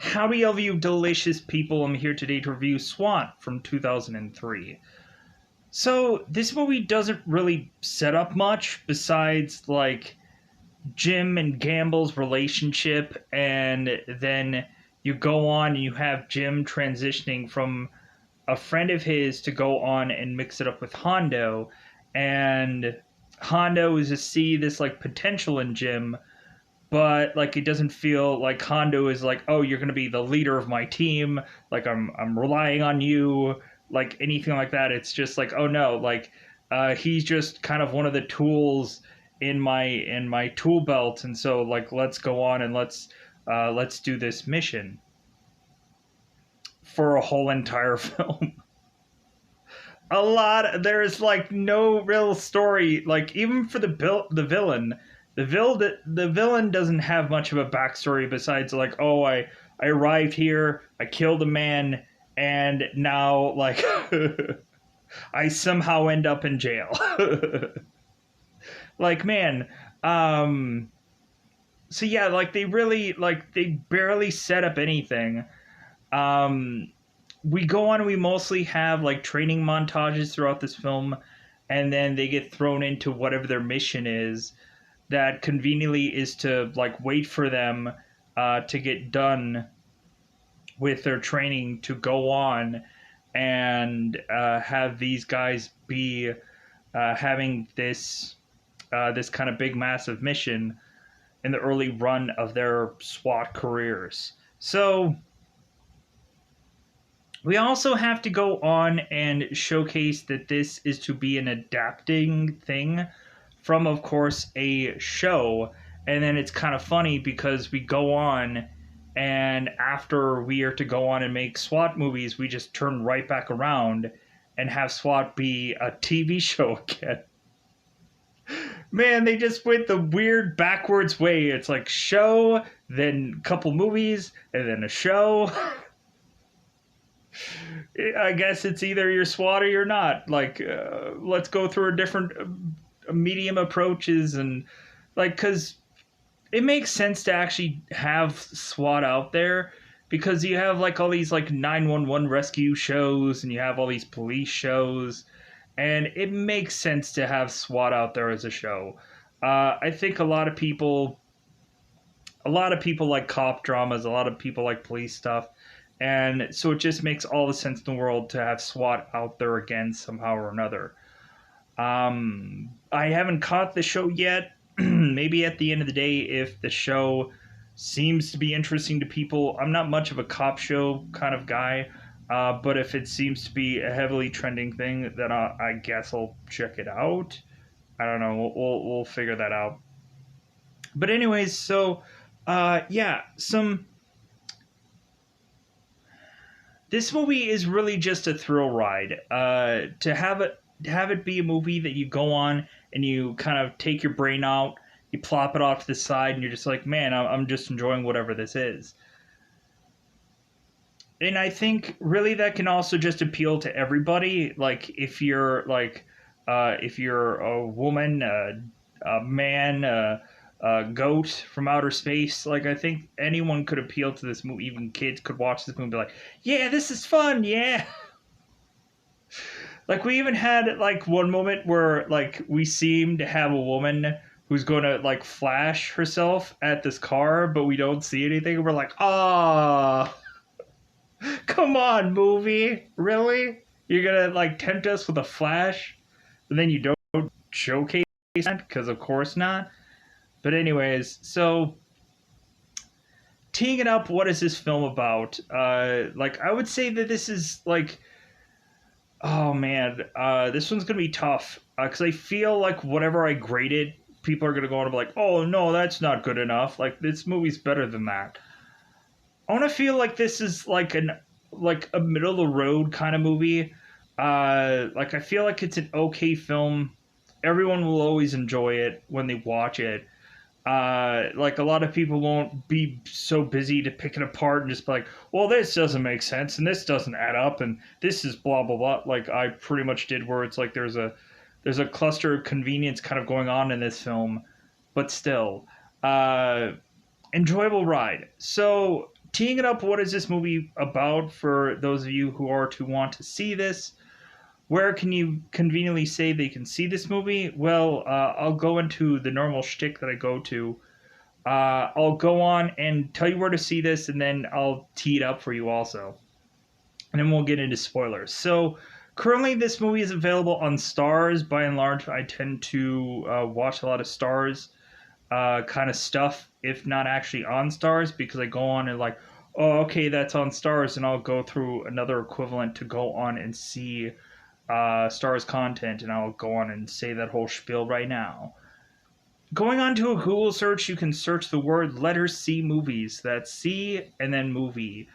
Howdy, all you delicious people. I'm here today to review SWAT from 2003. So, this movie doesn't really set up much besides, like, Jim and Gamble's relationship, and then you go on and you have Jim transitioning from a friend of his to go on and mix it up with Hondo, and Hondo is to see this, like, potential in Jim, but like it doesn't feel like Hondo is like, oh, you're gonna be the leader of my team. Like I'm relying on you. Like anything like that. It's just like, oh no, like he's just kind of one of the tools in my tool belt, and so like let's go on and let's do this mission for a whole entire film. A lot there's like no real story, like even for the villain. The villain doesn't have much of a backstory besides like, oh, I arrived here, I killed a man, and now like I somehow end up in jail. Like man, um so yeah, like they barely set up anything. um we go on, we mostly have like training montages throughout this film, and then they get thrown into whatever their mission is, that conveniently is to like wait for them to get done with their training to go on and have these guys be having this kind of big massive mission in the early run of their SWAT careers. So we also have to go on and showcase that this is to be an adapting thing from, of course, a show. And then it's kind of funny because we go on, and after we are to go on and make SWAT movies, we just turn right back around and have SWAT be a TV show again. Man, they just went the weird backwards way. It's like show, then couple movies, and then a show. I guess it's either you're SWAT or you're not. Like, let's go through a different medium approaches, and like, because it makes sense to actually have SWAT out there, because you have like all these like 911 rescue shows and you have all these police shows, and it makes sense to have SWAT out there as a show. I think a lot of people like cop dramas, a lot of people like police stuff, and so it just makes all the sense in the world to have SWAT out there again somehow or another. I haven't caught the show yet. Maybe at the end of the day, if the show seems to be interesting to people, I'm not much of a cop show kind of guy, but if it seems to be a heavily trending thing, then I guess I'll check it out. I don't know. We'll figure that out. But anyways, so yeah, some this movie is really just a thrill ride. To have it be a movie that you go on and you kind of take your brain out, you plop it off to the side, and you're just like, man, I'm just enjoying whatever this is. And I think really that can also just appeal to everybody. Like if you're a woman, a man, a goat from outer space, like I think anyone could appeal to this movie. Even kids could watch this movie and be like, yeah, this is fun, yeah. Like we even had like one moment where like we seem to have a woman who's going to like flash herself at this car, but we don't see anything. We're like, ah, come on, movie, really? You're gonna like tempt us with a flash, and then you don't showcase that because of course not. But anyways, so teeing it up, what is this film about? Like I would say that this is like, oh man, this one's gonna be tough because I feel like whatever I grade it, people are gonna go on and be like, "Oh no, that's not good enough. Like this movie's better than that." I want to feel like this is like a middle of the road kind of movie. Like I feel like it's an okay film. Everyone will always enjoy it when they watch it. Like a lot of people won't be so busy to pick it apart and just be like, well, this doesn't make sense and this doesn't add up and this is blah blah blah. Like I pretty much did, where it's like there's a cluster of convenience kind of going on in this film, but still, uh, enjoyable ride. So teeing it up, what is this movie about for those of you who are to want to see this? Where can you conveniently say they can see this movie? Well, I'll go into the normal shtick that I go to. I'll go on and tell you where to see this, and then I'll tee it up for you also. And then we'll get into spoilers. So, currently, this movie is available on Stars. By and large, I tend to watch a lot of Stars kind of stuff, if not actually on Stars, because I go on and like, oh, okay, that's on Stars, and I'll go through another equivalent to go on and see Stars content, and I'll go on and say that whole spiel right now. Going on to a Google search, you can search the word letter C movies. That's C and then movie.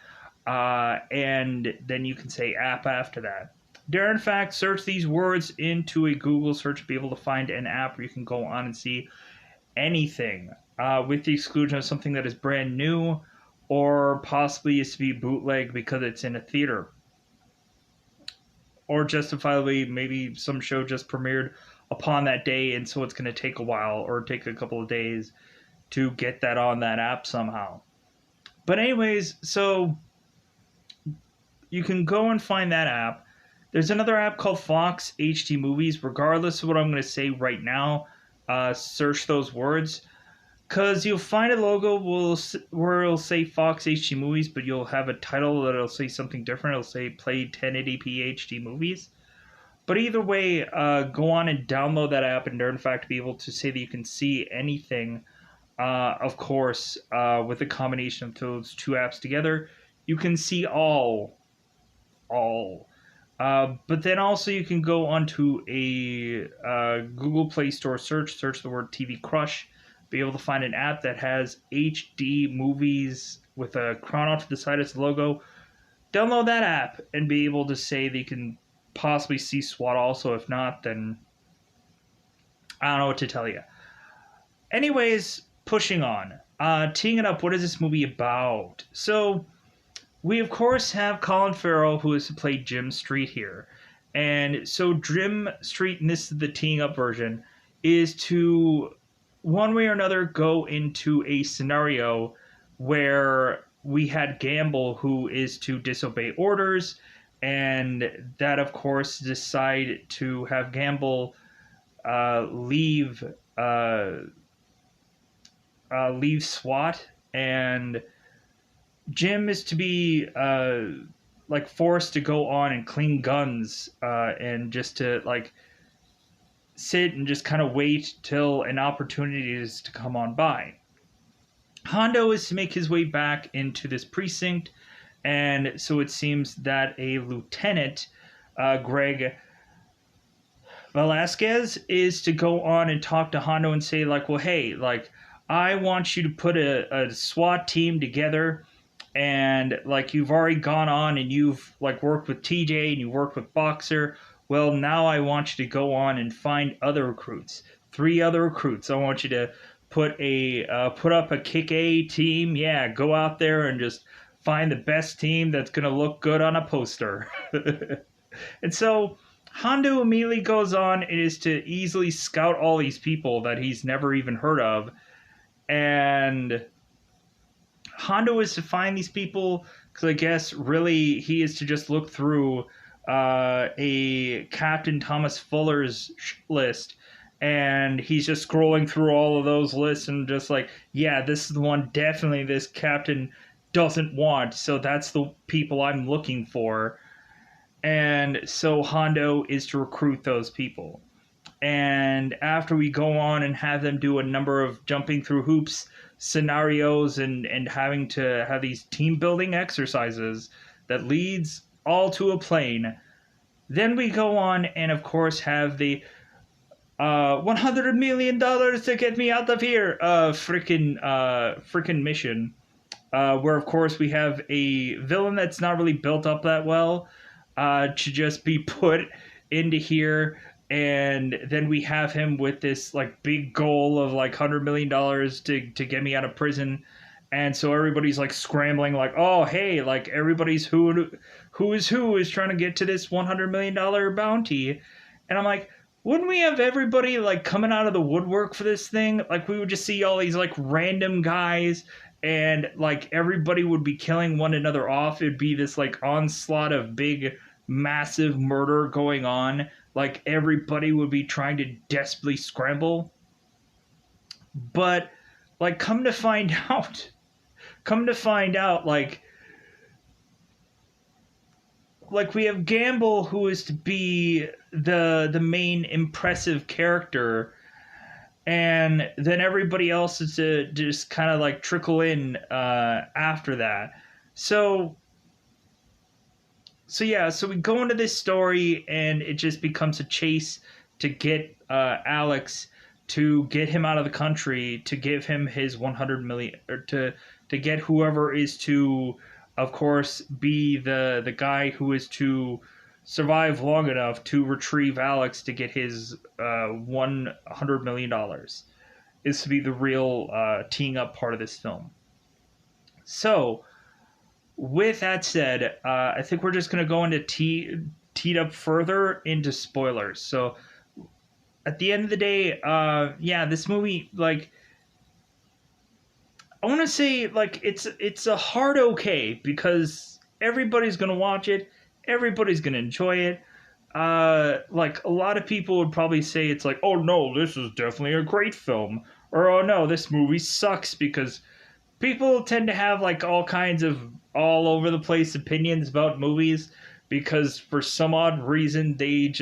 And then you can say app after that. Dare in fact search these words into a Google search to be able to find an app where you can go on and see anything, with the exclusion of something that is brand new or possibly is to be bootleg because it's in a theater. Or justifiably, maybe some show just premiered upon that day, and so it's going to take a while or take a couple of days to get that on that app somehow. But, anyways, so you can go and find that app. There's another app called Fox HD Movies. Regardless of what I'm going to say right now, search those words, because you'll find a logo where it'll say Fox HD Movies, but you'll have a title that'll say something different. It'll say Play 1080p HD Movies. But either way, go on and download that app, and in fact be able to say that you can see anything. Of course, with a combination of those two apps together, you can see all. But then also you can go onto a Google Play Store search the word TV Crush, be able to find an app that has HD movies with a crown off to the side as the logo. Download that app and be able to say that you can possibly see SWAT also. If not, then I don't know what to tell you. Anyways, pushing on. Teeing it up, what is this movie about? So, we of course have Colin Farrell, who is to play Jim Street here. And so Jim Street, and this is the teeing up version, is to one way or another go into a scenario where we had Gamble, who is to disobey orders, and that of course decide to have Gamble leave SWAT, and Jim is to be like forced to go on and clean guns, and just to like sit and just kind of wait till an opportunity is to come on by. Hondo is to make his way back into this precinct, and so it seems that a lieutenant, Greg Velasquez, is to go on and talk to Hondo and say like, well, hey, like, I want you to put a SWAT team together, and like you've already gone on and you've like worked with TJ and you worked with Boxer. Well, now I want you to go on and find other recruits. 3 other recruits. I want you to put up a kick A team. Yeah, go out there and just find the best team that's gonna look good on a poster. And so Hondo immediately goes on and is to easily scout all these people that he's never even heard of, and Hondo is to find these people because I guess really he is to just look through a Captain Thomas Fuller's list, and he's just scrolling through all of those lists and just like, yeah, this is the one definitely this captain doesn't want, so that's the people I'm looking for. And so Hondo is to recruit those people. And after we go on and have them do a number of jumping through hoops scenarios and having to have these team building exercises that leads all to a plane, then we go on and of course have the $100 million to get me out of here frickin' mission, where of course we have a villain that's not really built up that well, to just be put into here. And then we have him with this like big goal of like $100 million to get me out of prison. And so everybody's like scrambling like, oh, hey, like everybody's who is trying to get to this $100 million bounty. And I'm like, wouldn't we have everybody like coming out of the woodwork for this thing? Like we would just see all these like random guys and like everybody would be killing one another off. It'd be this like onslaught of big, massive murder going on. Like everybody would be trying to desperately scramble. But like, come to find out, like we have Gamble, who is to be the main impressive character, and then everybody else is to just kind of like trickle in after that. So so we go into this story, and it just becomes a chase to get Alex, to get him out of the country, to give him his 100 million, or to get whoever is to, of course, be the guy who is to survive long enough to retrieve Alex to get his $100 million, is to be the real teeing up part of this film. So with that said, I think we're just going to go into teed up further into spoilers. So at the end of the day, yeah, this movie, like, I want to say, like, it's a hard okay, because everybody's going to watch it, everybody's going to enjoy it. Like, a lot of people would probably say it's like, oh no, this is definitely a great film, or oh no, this movie sucks, because people tend to have like all kinds of all over the place opinions about movies, because for some odd reason they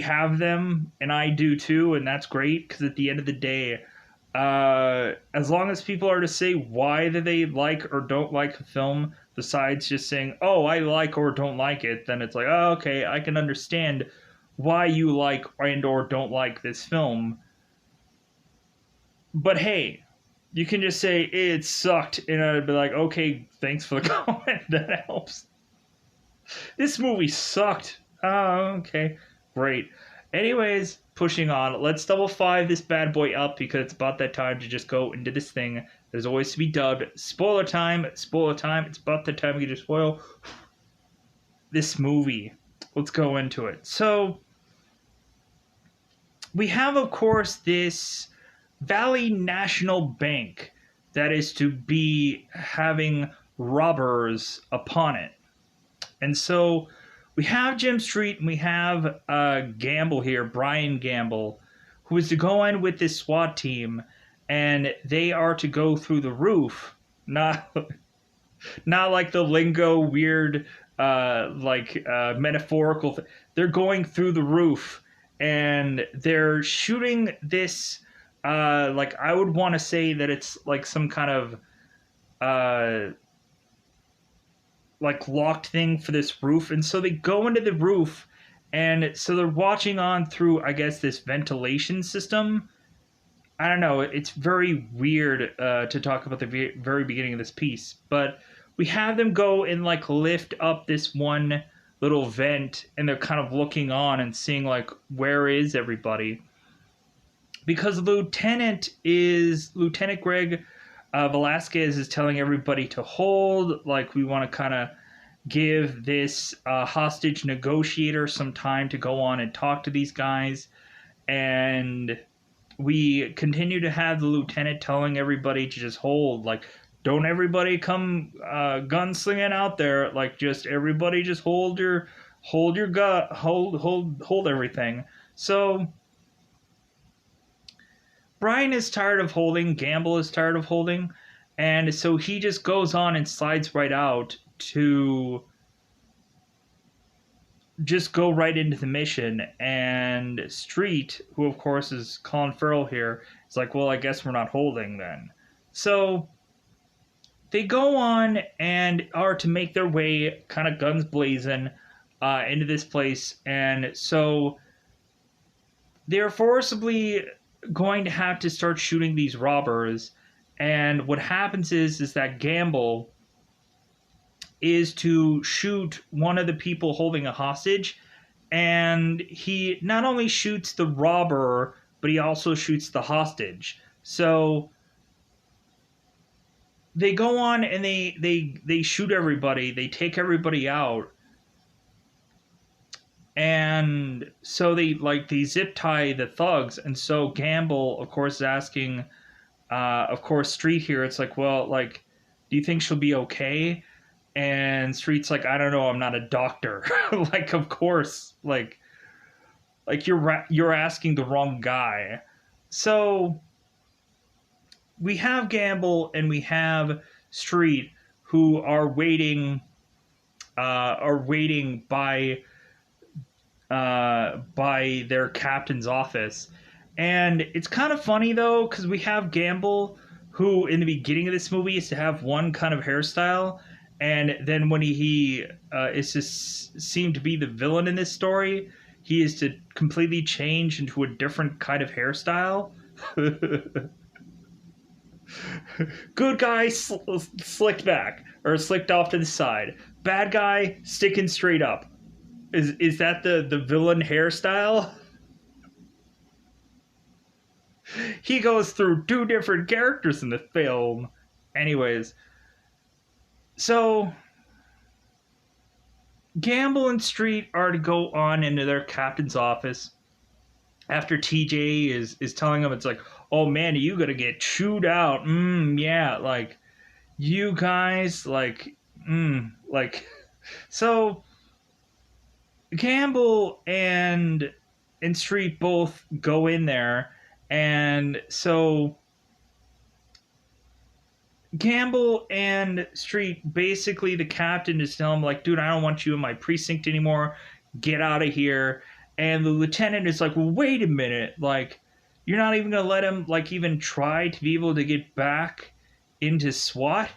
have them, and I do too, and that's great, because at the end of the day, as long as people are to say why they like or don't like a film, besides just saying, oh, I like or don't like it, then it's like, oh, okay, I can understand why you like and or don't like this film. But hey, you can just say it sucked, and I'd be like, okay, thanks for the comment. That helps. This movie sucked. Oh, okay, great. Anyways, pushing on. Let's double five this bad boy up, because it's about that time to just go into this thing. There's always to be dubbed. Spoiler time. Spoiler time. It's about the time we get to spoil this movie. Let's go into it. So we have, of course, this Valley National Bank that is to be having robbers upon it. And so we have Jim Street, and we have Gamble here, Brian Gamble, who is to go in with this SWAT team, and they are to go through the roof. Not like the lingo weird, metaphorical. They're going through the roof, and they're shooting this. Like, I would want to say that it's like some kind of like locked thing for this roof, and so they go into the roof, and so they're watching on through, I guess, this ventilation system. I don't know. It's very weird to talk about the very beginning of this piece, but we have them go and like lift up this one little vent, and they're kind of looking on and seeing like, where is everybody? Because Lieutenant Greg Velasquez is telling everybody to hold. Like, we want to kind of give this hostage negotiator some time to go on and talk to these guys, and we continue to have the lieutenant telling everybody to just hold. Like, don't everybody come gunslinging out there. Like, just everybody just hold your gut, hold everything. So Brian is tired of holding, Gamble is tired of holding, and so he just goes on and slides right out to just go right into the mission. And Street, who of course is Colin Farrell here, is like, well, I guess we're not holding then. So they go on and are to make their way, kind of guns blazing, into this place. And so they're forcibly going to have to start shooting these robbers. And what happens is that Gamble is to shoot one of the people holding a hostage, and he not only shoots the robber, but he also shoots the hostage. So they go on and they shoot everybody, they take everybody out, and so they zip tie the thugs. And so Gamble, of course, is asking Of course, Street here, it's like, well, like, do you think she'll be okay? And Street's like, I don't know, I'm not a doctor. Like, of course, like you're asking the wrong guy. So we have Gamble and we have Street who are waiting by their captain's office. And it's kind of funny though, because we have Gamble, who in the beginning of this movie is to have one kind of hairstyle, and then when he is just seemed to be the villain in this story, he is to completely change into a different kind of hairstyle. Good guy slicked back or slicked off to the side. Bad guy sticking straight up. Is that the villain hairstyle? He goes through two different characters in the film. Anyways, so Gamble and Street are to go on into their captain's office after TJ is telling them, it's like, oh man, are you gonna get chewed out? Yeah, like you guys like so Gamble and Street both go in there, and so Gamble and Street, basically the captain is telling him like, dude, I don't want you in my precinct anymore. Get out of here. And the lieutenant is like, well, wait a minute, like you're not even gonna let him like even try to be able to get back into SWAT?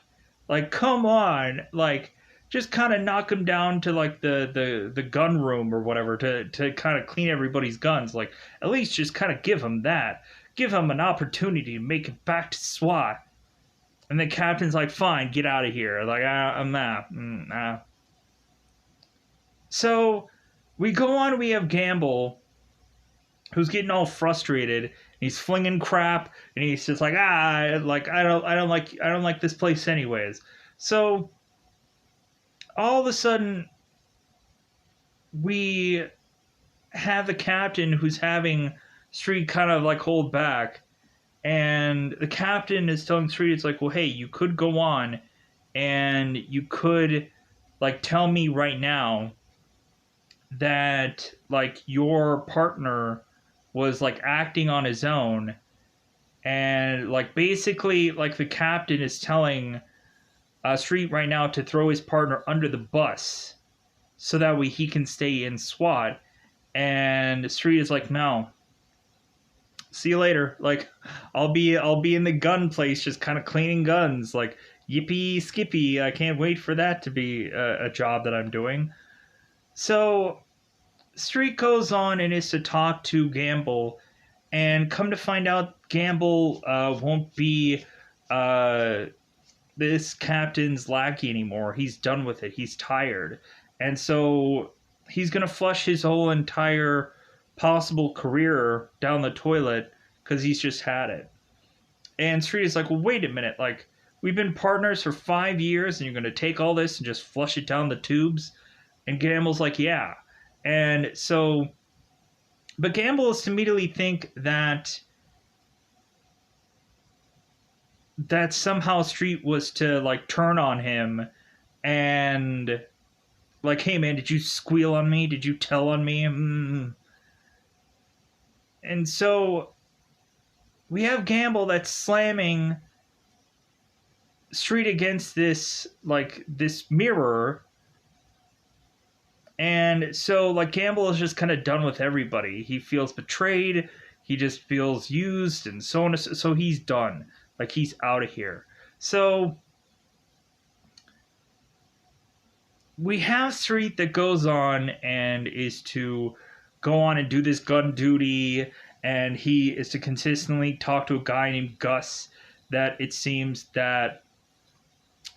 Like, come on, like just kind of knock him down to like the gun room or whatever to kind of clean everybody's guns. Like, at least just kind of give him that. Give him an opportunity to make it back to SWAT. And the captain's like, fine, get out of here. Like, I'm not. Nah. So we go on, we have Gamble, who's getting all frustrated. And he's flinging crap, and he's just like, like I don't like this place anyways. So all of a sudden, we have the captain who's having Street kind of like hold back, and the captain is telling Street, it's like, well, hey, you could go on, and you could like tell me right now that like your partner was like acting on his own, and like basically like the captain is telling Street right now to throw his partner under the bus so that way he can stay in SWAT. And Street is like, no, see you later. Like, I'll be in the gun place just kind of cleaning guns. Like, yippee skippy, I can't wait for that to be a job that I'm doing. So Street goes on and is to talk to Gamble, and come to find out, Gamble won't be uh, this captain's lackey anymore. He's done with it. He's tired, and so he's gonna flush his whole entire possible career down the toilet because he's just had it. And Street is like, well, wait a minute, like we've been partners for 5 years, and you're gonna take all this and just flush it down the tubes? And Gamble's like, yeah. And so, but Gamble is to immediately think that somehow Street was to like turn on him and like, hey man, did you squeal on me? Did you tell on me? And so we have Gamble that's slamming Street against this mirror. And so, like, Gamble is just kind of done with everybody. He feels betrayed. He just feels used, and so on. So he's done. Like, he's out of here. So we have Street that goes on and is to go on and do this gun duty, and he is to consistently talk to a guy named Gus. That it seems that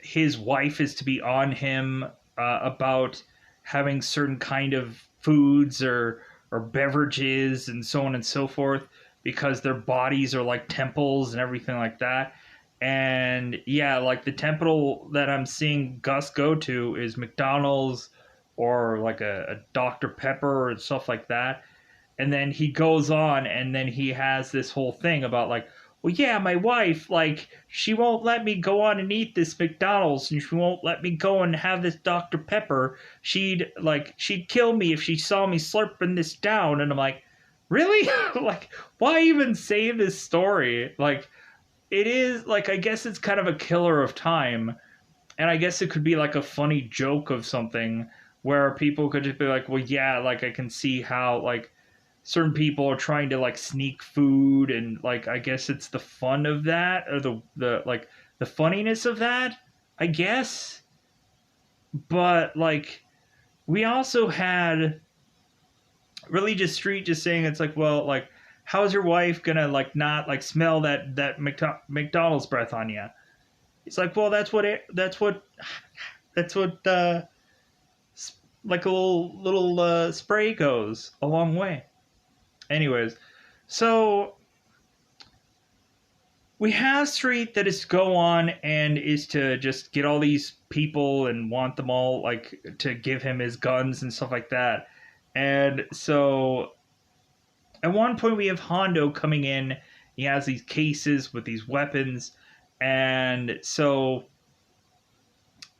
his wife is to be on him about having certain kind of foods or beverages and so on and so forth, because their bodies are like temples and everything like that. And yeah, like the temple that I'm seeing Gus go to is McDonald's or like a Dr. Pepper and stuff like that. And then he goes on and then he has this whole thing about like, well, yeah, my wife, like, she won't let me go on and eat this McDonald's, and she won't let me go and have this Dr. Pepper. She'd kill me if she saw me slurping this down. And I'm like, really? Like, why even say this story? Like, it is, like, I guess it's kind of a killer of time. And I guess it could be like a funny joke of something where people could just be like, well, yeah, like, I can see how, like, certain people are trying to like sneak food, and like I guess it's the fun of that, or the like the funniness of that, I guess. But like we also had Religious Street just saying, it's like, well, like, how's your wife gonna like not like smell that McDonald's breath on you? It's like, well, that's what like a little spray goes a long way. Anyways, so we have Street that is to go on and is to just get all these people and want them all like to give him his guns and stuff like that. And so at one point we have Hondo coming in. He has these cases with these weapons, and so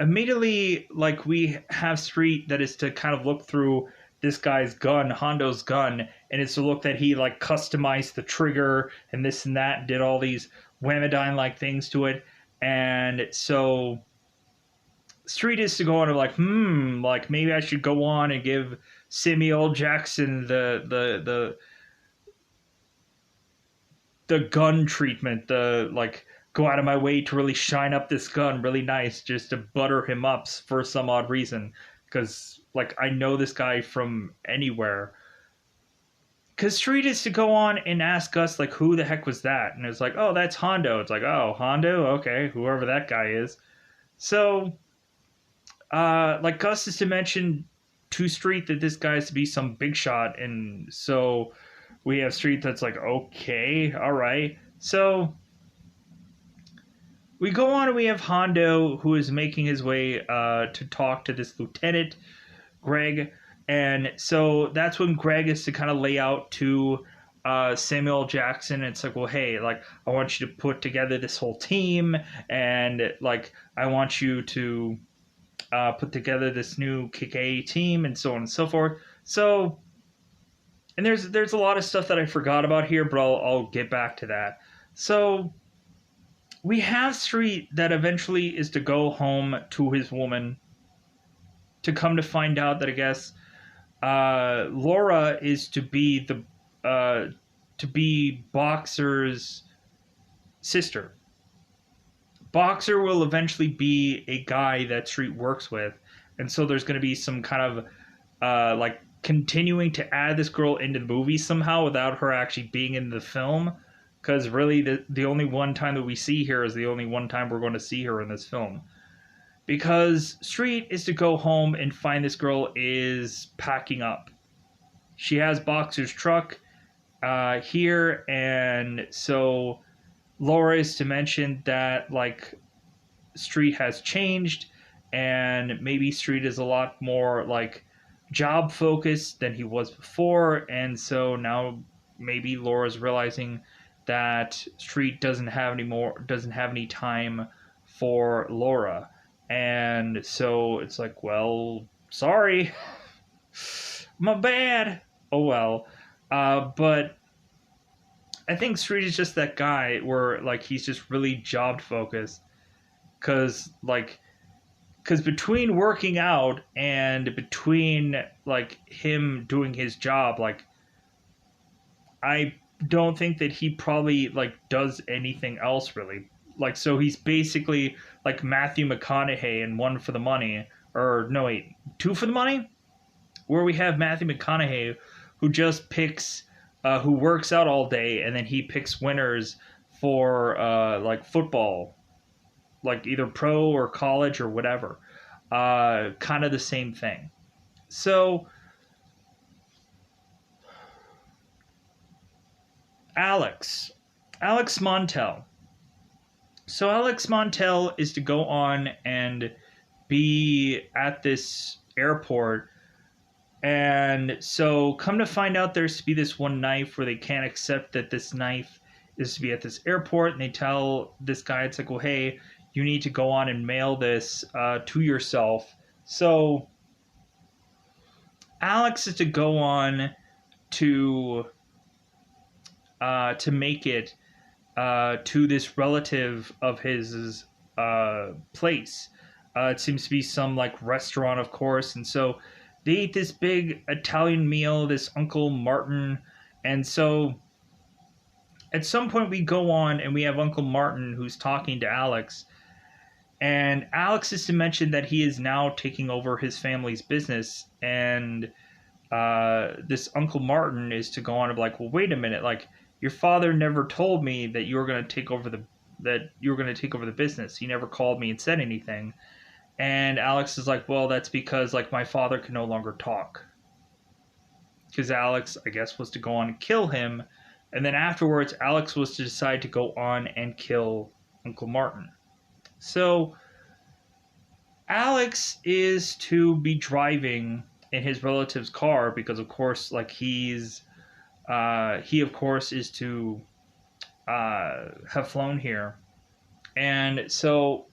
immediately like we have Street that is to kind of look through this guy's gun, Hondo's gun, and it's to look that he like customized the trigger and this and that, and did all these Whamadine like things to it. And so Street is to go on and like, like maybe I should go on and give Samuel Jackson the gun treatment, the like go out of my way to really shine up this gun really nice just to butter him up for some odd reason, because like I know this guy from anywhere. Because Street is to go on and ask us like who the heck was that, and it's like, oh, that's Hondo. It's like, oh, Hondo, okay, whoever that guy is. So like Gus is to mention to Street that this guy is to be some big shot, and so we have Street that's like, okay, all right. So we go on and we have Hondo who is making his way to talk to this lieutenant, Greg. And so that's when Greg is to kind of lay out to Samuel Jackson. It's like, well, hey, like, I want you to put together this whole team, and like, I want you to put together this new KKA team, and so on and so forth. So, and there's a lot of stuff that I forgot about here, but I'll get back to that. So we have Street that eventually is to go home to his woman, to come to find out that I guess Laura is to be Boxer's sister. Boxer will eventually be a guy that Street works with, and so there's going to be some kind of like continuing to add this girl into the movie somehow without her actually being in the film. Because really, the only one time that we see her is the only one time we're going to see her in this film. Because Street is to go home and find this girl is packing up. She has Boxer's truck here, and so Laura is to mention that like Street has changed, and maybe Street is a lot more like job focused than he was before, and so now maybe Laura's realizing that Street doesn't have any time for Laura. And so it's like, well, sorry, my bad. Oh well. But I think Street is just that guy where like he's just really job focused, because between working out and between like him doing his job, like I don't think that he probably like does anything else really. Like, so he's basically like Matthew McConaughey in One for the Money, or no wait, Two for the Money, where we have Matthew McConaughey who just picks who works out all day, and then he picks winners for like football, like either pro or college or whatever. Kind of the same thing. So Alex Montel. So Alex Montel is to go on and be at this airport, and so come to find out there's to be this one knife where they can't accept that this knife is to be at this airport, and they tell this guy, it's like, well, hey, you need to go on and mail this to yourself. So Alex is to go on to make it to this relative of his place. It seems to be some like restaurant, of course, and so they eat this big Italian meal. This Uncle Martin, and so at some point we go on and we have Uncle Martin who's talking to Alex, and Alex is to mention that he is now taking over his family's business, and this Uncle Martin is to go on and be like, well, wait a minute, like your father never told me that you were going to take over the business. He never called me and said anything. And Alex is like, well, that's because like my father can no longer talk. Because Alex, I guess, was to go on and kill him, and then afterwards, Alex was to decide to go on and kill Uncle Martin. So Alex is to be driving in his relative's car because, of course, like he of course is to have flown here, and so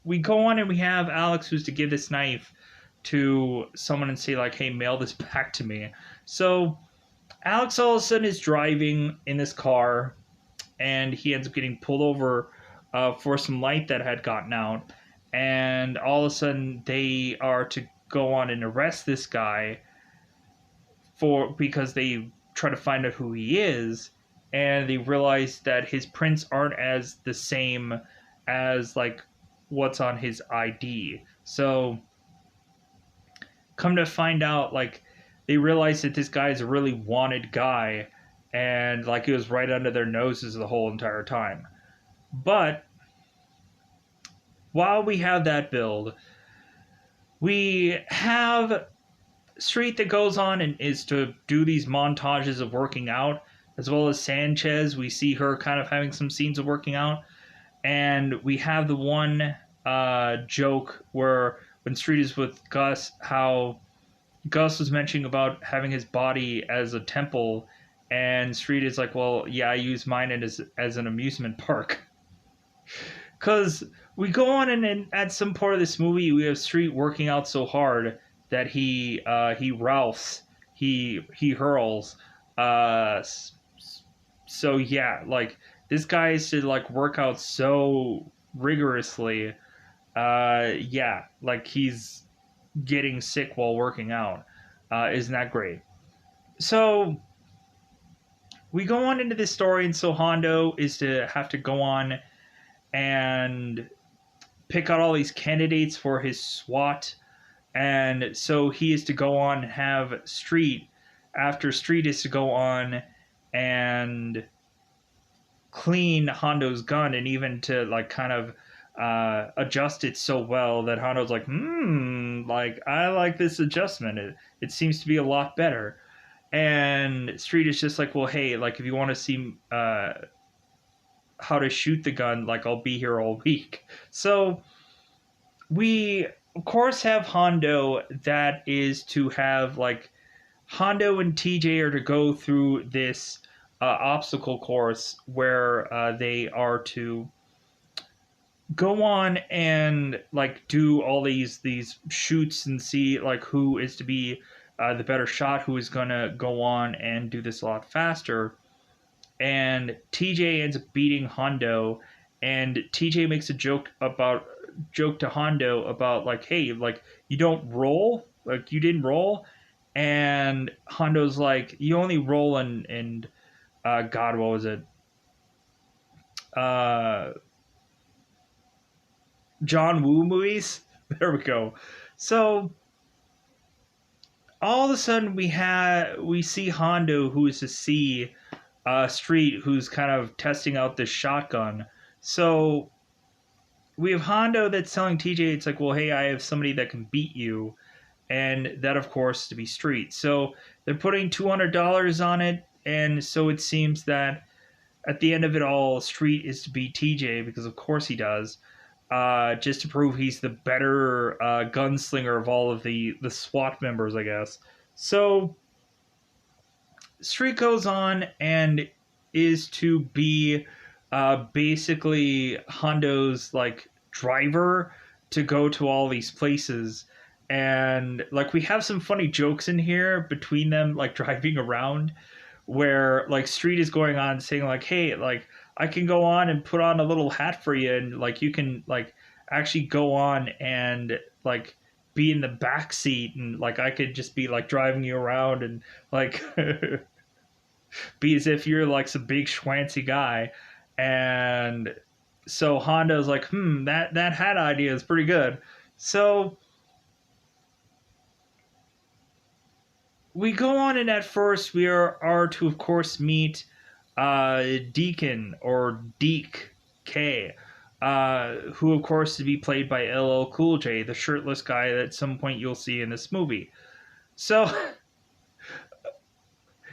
we go on and we have Alex who's to give this knife to someone and say like, "Hey, mail this back to me." So Alex all of a sudden is driving in this car, and he ends up getting pulled over for some light that had gotten out, and all of a sudden they are to go on and arrest this guy because they try to find out who he is, and they realize that his prints aren't as the same as like what's on his ID. So come to find out, like they realize that this guy is a really wanted guy, and like it was right under their noses the whole entire time. But while we have that build, we have Street that goes on and is to do these montages of working out, as well as Sanchez. We see her kind of having some scenes of working out, and we have the one joke where when Street is with Gus, how Gus was mentioning about having his body as a temple, and Street is like, well, yeah, I use mine as an amusement park. Because we go on and at some part of this movie, we have Street working out so hard that he Ralphs, he hurls. So yeah, like this guy is to like work out so rigorously. Yeah, like he's getting sick while working out. Isn't that great? So we go on into this story, and so Hondo is to have to go on and pick out all these candidates for his SWAT, and so he is to go on and have Street, after Street is to go on and clean Hondo's gun, and even to like kind of adjust it so well that Hondo's like, like I like this adjustment. It seems to be a lot better. And Street is just like, well, hey, like if you want to see how to shoot the gun, like I'll be here all week. So we of course have Hondo that is to have like Hondo and TJ are to go through this obstacle course where they are to go on and like do all these shoots and see like who is to be the better shot, who is gonna go on and do this a lot faster. And TJ ends up beating Hondo, and TJ makes a joke to Hondo about like, hey, like you don't roll, like you didn't roll, and Hondo's like, you only roll in God, what was it? Uh, John Woo movies. There we go. So all of a sudden we see Hondo, who is to see Street, who's kind of testing out this shotgun. So we have Hondo that's telling TJ, it's like, well, hey, I have somebody that can beat you, and that of course to be Street. So they're putting $200 on it, and so it seems that at the end of it all, Street is to beat TJ because of course he does. Just to prove he's the better gunslinger of all of the SWAT members, I guess. So Street goes on and is to be basically Hondo's like driver to go to all these places. And like we have some funny jokes in here between them, like driving around, where like Street is going on saying like, "Hey, like I can go on and put on a little hat for you, and like you can like actually go on and like be in the back seat, and like I could just be like driving you around and like be as if you're like some big schwancy guy." And so Honda's like, that hat idea is pretty good. So we go on, and at first we are to, of course, meet Deacon or Deke K, who, of course, is to be played by LL Cool J, the shirtless guy that at some point you'll see in this movie. So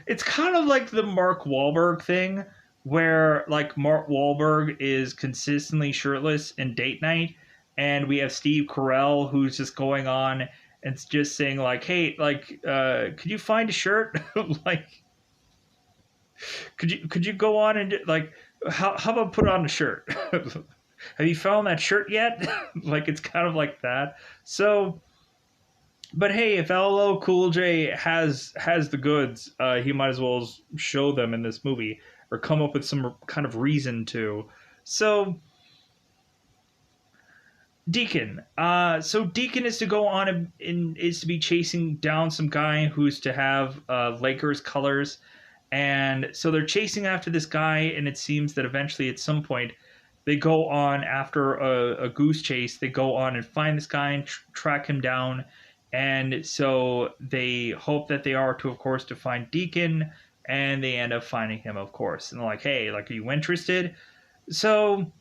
it's kind of like the Mark Wahlberg thing, where like Mark Wahlberg is consistently shirtless in Date Night, and we have Steve Carell who's just going on and just saying like, "Hey, like, could you find a shirt? Like, could you go on and like, how about put on a shirt? Have you found that shirt yet?" Like, it's kind of like that. So but hey, if LL Cool J has the goods, he might as well show them in this movie or come up with some kind of reason to. So Deacon, so Deacon is to go on and is to be chasing down some guy who's to have Lakers colors, and so they're chasing after this guy, and it seems that eventually at some point they go on after a goose chase. They go on and find this guy and track him down, and so they hope that they are to, of course, to find Deacon, and they end up finding him, of course. And they're like, "Hey, like, are you interested?" So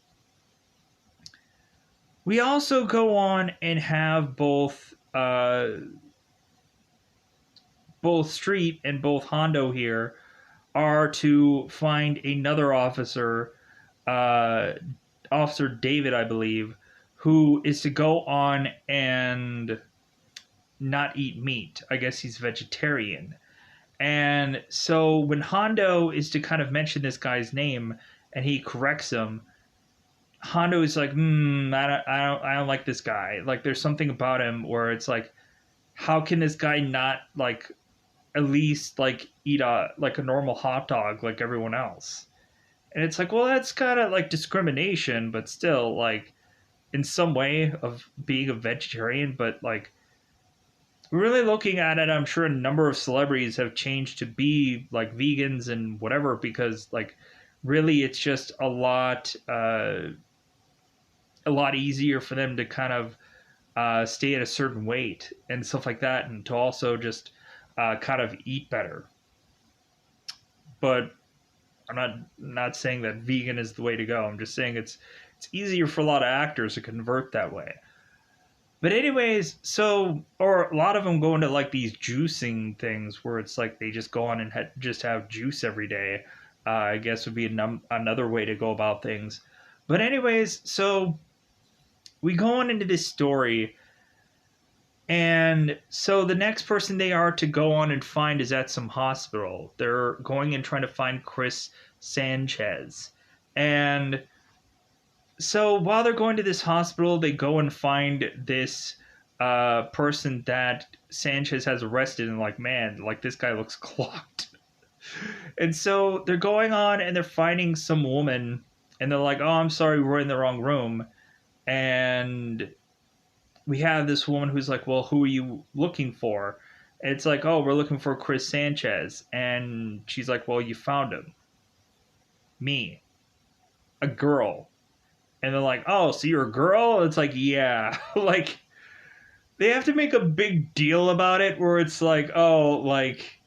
we also go on and have both Street and both Hondo here are to find another officer, uh, Officer David, I believe, who is to go on and not eat meat. I guess he's vegetarian. And so when Hondo is to kind of mention this guy's name and he corrects him, Hondo is like, I don't like this guy. Like, there's something about him where it's like, how can this guy not like at least like eat a normal hot dog like everyone else? And it's like, well, that's kind of like discrimination, but still, like, in some way of being a vegetarian. But like, really looking at it, I'm sure a number of celebrities have changed to be like vegans and whatever because like, really, it's just a lot easier for them to kind of stay at a certain weight and stuff like that, and to also just kind of eat better. But I'm not saying that vegan is the way to go. I'm just saying it's easier for a lot of actors to convert that way. But anyways, so or a lot of them go into like these juicing things where it's like they just go on and just have juice every day. I guess would be another way to go about things. But anyways, so we go on into this story, and so the next person they are to go on and find is at some hospital. They're going and trying to find Chris Sanchez. And so while they're going to this hospital, they go and find this person that Sanchez has arrested, and like, man, like this guy looks clocked. And so they're going on and they're finding some woman, and they're like, "Oh, I'm sorry, we're in the wrong room." And we have this woman who's like, "Well, who are you looking for?" And it's like, "Oh, we're looking for Chris Sanchez." And she's like, "Well, you found him. Me, a girl." And they're like, "Oh, so you're a girl?" It's like, "Yeah." Like, they have to make a big deal about it where it's like, "Oh, like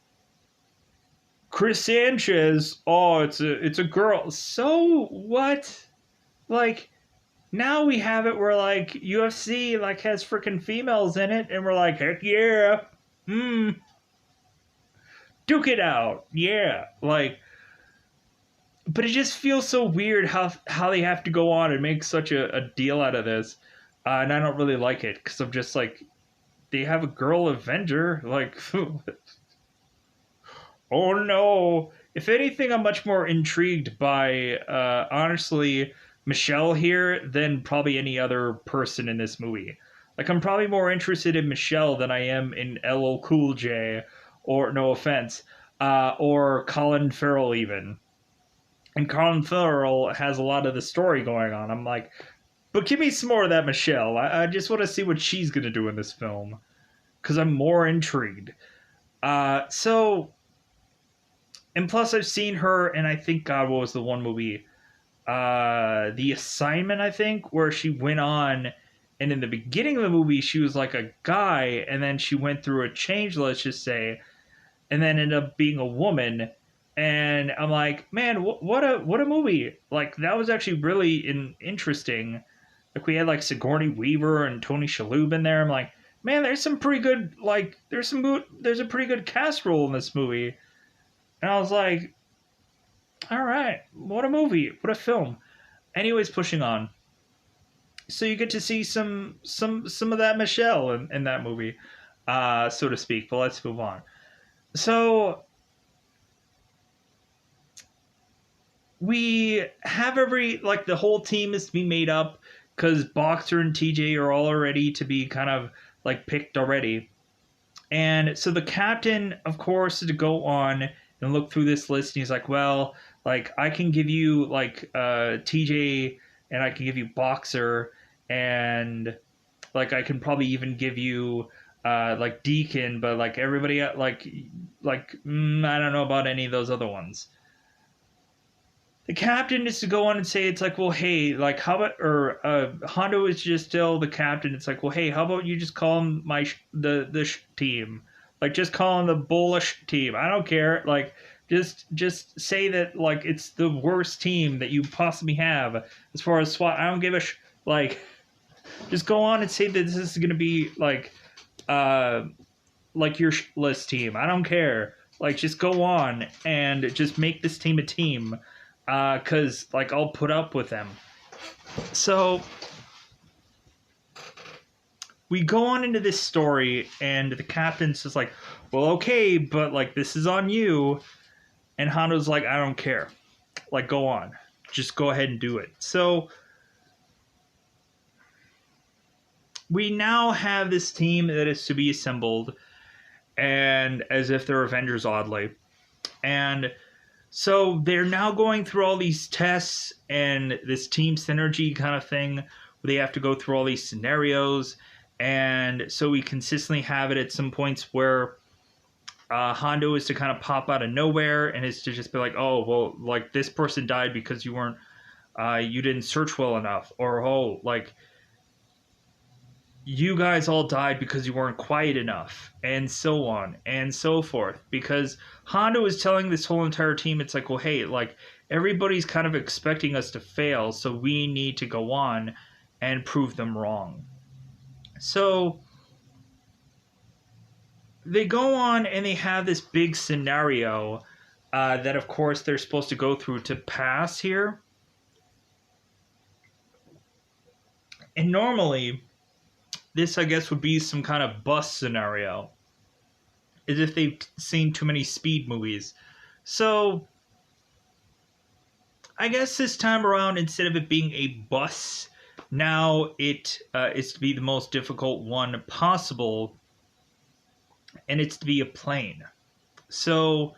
Chris Sanchez, oh, it's a girl." So what? Like, now we have it where like UFC like has freaking females in it, and we're like, "Heck yeah. Hmm. Duke it out." Yeah. Like, but it just feels so weird how they have to go on and make such a deal out of this. And I don't really like it because I'm just like, they have a girl Avenger. Like, oh no, If anything, I'm much more intrigued by honestly Michelle here than probably any other person in this movie. Like I'm probably more interested in Michelle than I am in LL Cool J, or no offense, or Colin Farrell even. And Colin Farrell has a lot of the story going on. I'm like, but give me some more of that Michelle. I just want to see what she's gonna do in this film because I'm more intrigued. So and plus I've seen her, and I think God, what was the one movie? The Assignment, I think, where she went on, and in the beginning of the movie she was like a guy, and then she went through a change, let's just say, and then ended up being a woman. And I'm like, man, what a movie! Like that was actually really interesting. Like we had like Sigourney Weaver and Tony Shalhoub in there. I'm like, man, there's some pretty good like there's a pretty good cast role in this movie. And I was like, all right, what a movie, what a film. Anyways, pushing on. So you get to see some of that Michelle in that movie, so to speak. But let's move on. So we have every like the whole team is to be made up because Boxer and TJ are all ready to be kind of like picked already. And so the captain, of course, is to go on and look through this list. And he's like, well, like I can give you like TJ, and I can give you Boxer, and like I can probably even give you like Deacon, but like everybody I don't know about any of those other ones. The captain is to go on and say, it's like, well, hey, like how about, or Hondo is just still the captain. It's like, well, hey, how about you just call him the team, like just call him the bullish team. I don't care. Like just say that like it's the worst team that you possibly have as far as SWAT. I don't give a like. Just go on and say that this is gonna be uh like your list team. I don't care. Like just go on and just make this team a team, because like I'll put up with them. So we go on into this story, and the captain's just like, well, okay, but like this is on you. And Hondo's like, I don't care. Like, go on. Just go ahead and do it. So we now have this team that is to be assembled, and as if they're Avengers, oddly. And so they're now going through all these tests and this team synergy kind of thing where they have to go through all these scenarios. And so we consistently have it at some points where Hondo is to kind of pop out of nowhere and is to just be like, oh, well, like this person died because you didn't search well enough. Or, oh, like you guys all died because you weren't quiet enough, and so on and so forth. Because Hondo is telling this whole entire team, it's like, well, hey, like everybody's kind of expecting us to fail, so we need to go on and prove them wrong. So they go on and they have this big scenario that, of course, they're supposed to go through to pass here. And normally, this, I guess, would be some kind of bus scenario, as if they've seen too many speed movies. So, I guess this time around, instead of it being a bus, now it is to be the most difficult one possible, and it's to be a plane. So,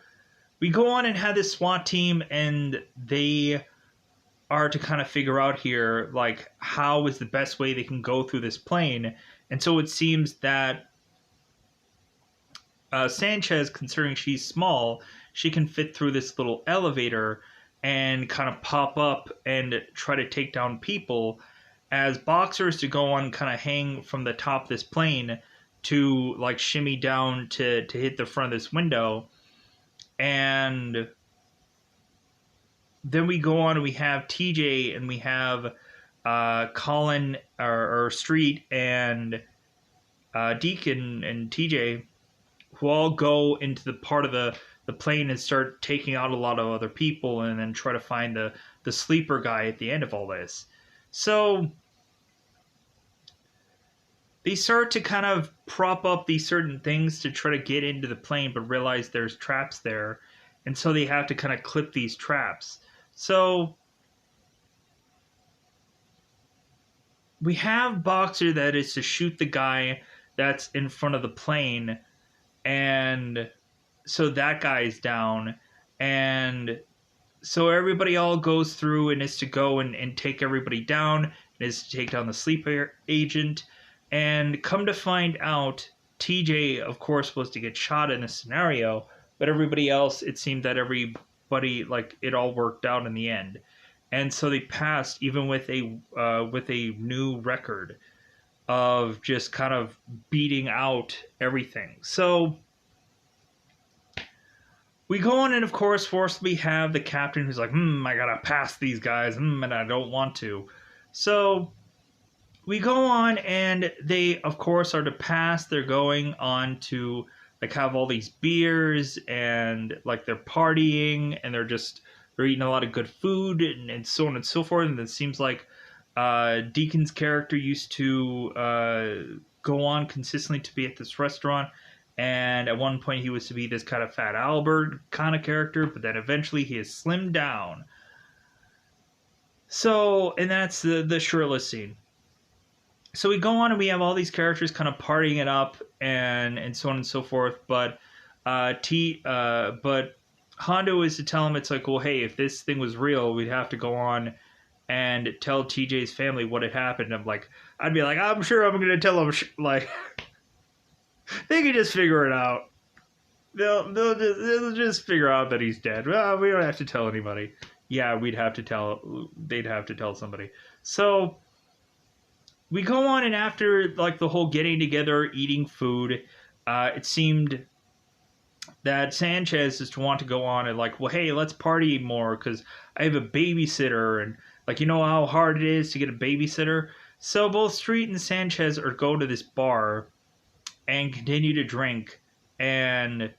we go on and have this SWAT team, and they are to kind of figure out here, like, how is the best way they can go through this plane. And so it seems that Sanchez, considering she's small, she can fit through this little elevator and kind of pop up and try to take down people, as Boxers to go on kind of hang from the top of this plane to like shimmy down to hit the front of this window. And then we go on and we have TJ and we have Colin or Street and Deacon and TJ, who all go into the part of the plane and start taking out a lot of other people, and then try to find the sleeper guy at the end of all this. So they start to kind of prop up these certain things to try to get into the plane, but realize there's traps there. and so they have to kind of clip these traps. So we have Boxer that is to shoot the guy that's in front of the plane, and so that guy's down, and so everybody all goes through and is to go and take everybody down, and is to take down the sleeper agent, and come to find out, TJ, of course, was to get shot in this scenario, but everybody else, it seemed that everybody, like, it all worked out in the end. And so they passed even with a new record of just kind of beating out everything. So we go on, and of course, forcibly have the captain who's like, I gotta pass these guys, and I don't want to. So we go on, and they, of course, are to pass. They're going on to, like, have all these beers, and, like, they're partying, and they're eating a lot of good food, and so on and so forth. And it seems like Deacon's character used to go on consistently to be at this restaurant, and at one point he was to be this kind of Fat Albert kind of character, but then eventually he is slimmed down. So, and that's the shirtless scene. So we go on, and we have all these characters kind of partying it up, and so on and so forth. But but Hondo is to tell him, it's like, well, hey, if this thing was real, we'd have to go on and tell TJ's family what had happened. I'd be like, I'm sure I'm going to tell them, like, they can just figure it out. They'll just figure out that he's dead. Well, we don't have to tell anybody. Yeah, they'd have to tell somebody. So we go on, and after, like, the whole getting together, eating food, it seemed that Sanchez is to want to go on and, like, well, hey, let's party more because I have a babysitter, and, like, you know how hard it is to get a babysitter. So both Street and Sanchez are go to this bar and continue to drink, and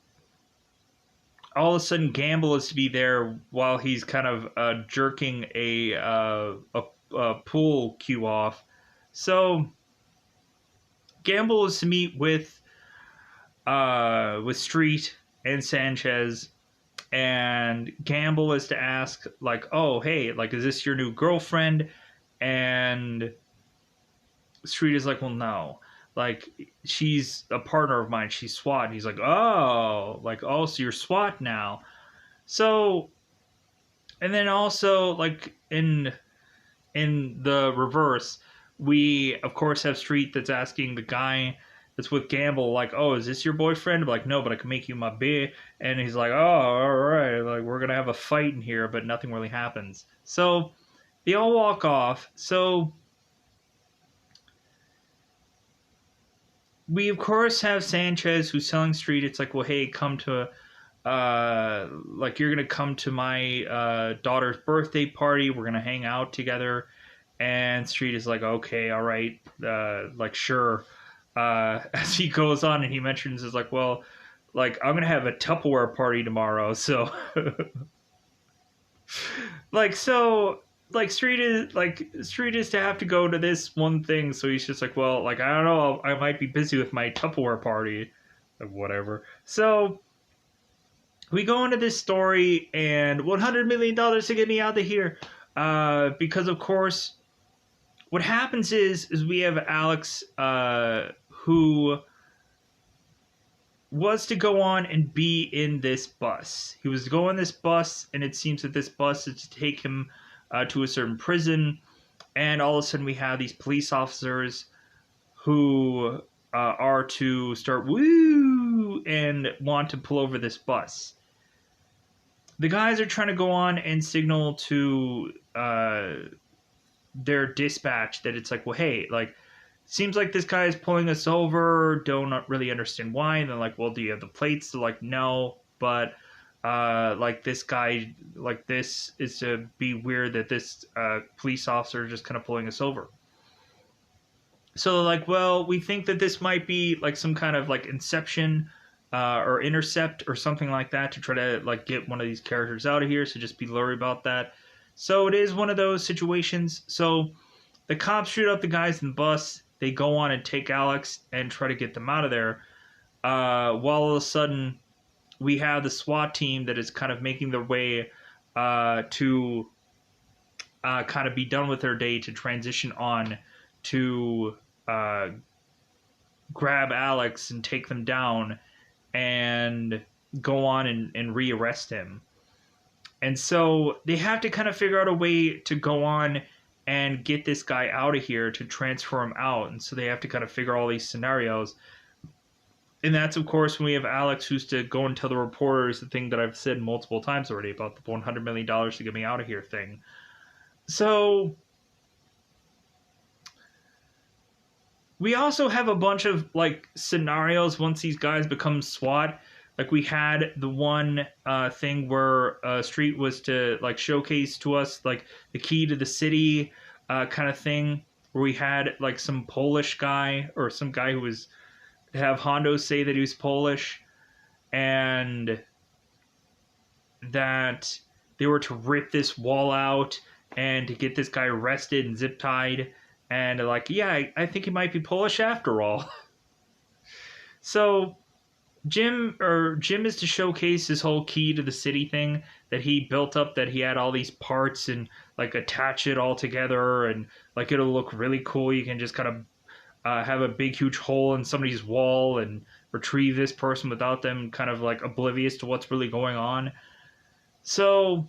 all of a sudden Gamble is to be there while he's kind of jerking a pool cue off. So Gamble is to meet with Street and Sanchez, and Gamble is to ask, like, oh, hey, like, is this your new girlfriend? And Street is like, well, no, like, she's a partner of mine, she's SWAT. And he's like, oh, so you're SWAT now. So, and then also, like, in the reverse, we of course have Street that's asking the guy that's with Gamble, like, oh, is this your boyfriend? I'm like, no, but I can make you my beer. And he's like, oh, all right, like, we're gonna have a fight in here, but nothing really happens. So they all walk off. So we of course have Sanchez who's telling Street, it's like, well, hey, come to like, you're gonna come to my daughter's birthday party, we're gonna hang out together. And Street is like, okay, all right, like, sure. As he goes on, and he mentions, is like, well, like, I'm gonna have a Tupperware party tomorrow, so like, so, like, Street is to have to go to this one thing, so he's just like, well, like, I don't know, I might be busy with my Tupperware party, like, whatever. So we go into this story, and $100 million to get me out of here, because of course what happens is we have Alex, who was to go on and be in this bus. He was to go on this bus, and it seems that this bus is to take him to a certain prison. And all of a sudden, we have these police officers who are to start woo and want to pull over this bus. The guys are trying to go on and signal to their dispatch that it's like, well, hey, like, seems like this guy is pulling us over, don't really understand why. And they're like, well, do you have the plates? They're like, no, but like, this guy, like, this is to be weird that this police officer is just kind of pulling us over. So they're like, well, we think that this might be like some kind of, like, inception or intercept or something like that, to try to, like, get one of these characters out of here, so just be leery about that. So it is one of those situations. So the cops shoot up the guys in the bus. They go on and take Alex and try to get them out of there. While all of a sudden, we have the SWAT team that is kind of making their way to kind of be done with their day to transition on to uh, grab Alex and take them down and go on and rearrest him. And so they have to kind of figure out a way to go on and get this guy out of here to transfer him out. And so they have to kind of figure all these scenarios. And that's, of course, when we have Alex who's to go and tell the reporters the thing that I've said multiple times already about the $100 million to get me out of here thing. So we also have a bunch of like scenarios once these guys become SWAT. Like we had the one thing where Street was to like showcase to us like the key to the city kind of thing, where we had like some Polish guy or some guy who was have Hondo say that he was Polish, and that they were to rip this wall out and to get this guy arrested and zip tied, and like, yeah, I think he might be Polish after all. So Jim is to showcase his whole key to the city thing that he built up, that he had all these parts and like attach it all together and like it'll look really cool. You can just kind of have a big huge hole in somebody's wall and retrieve this person without them kind of like oblivious to what's really going on. So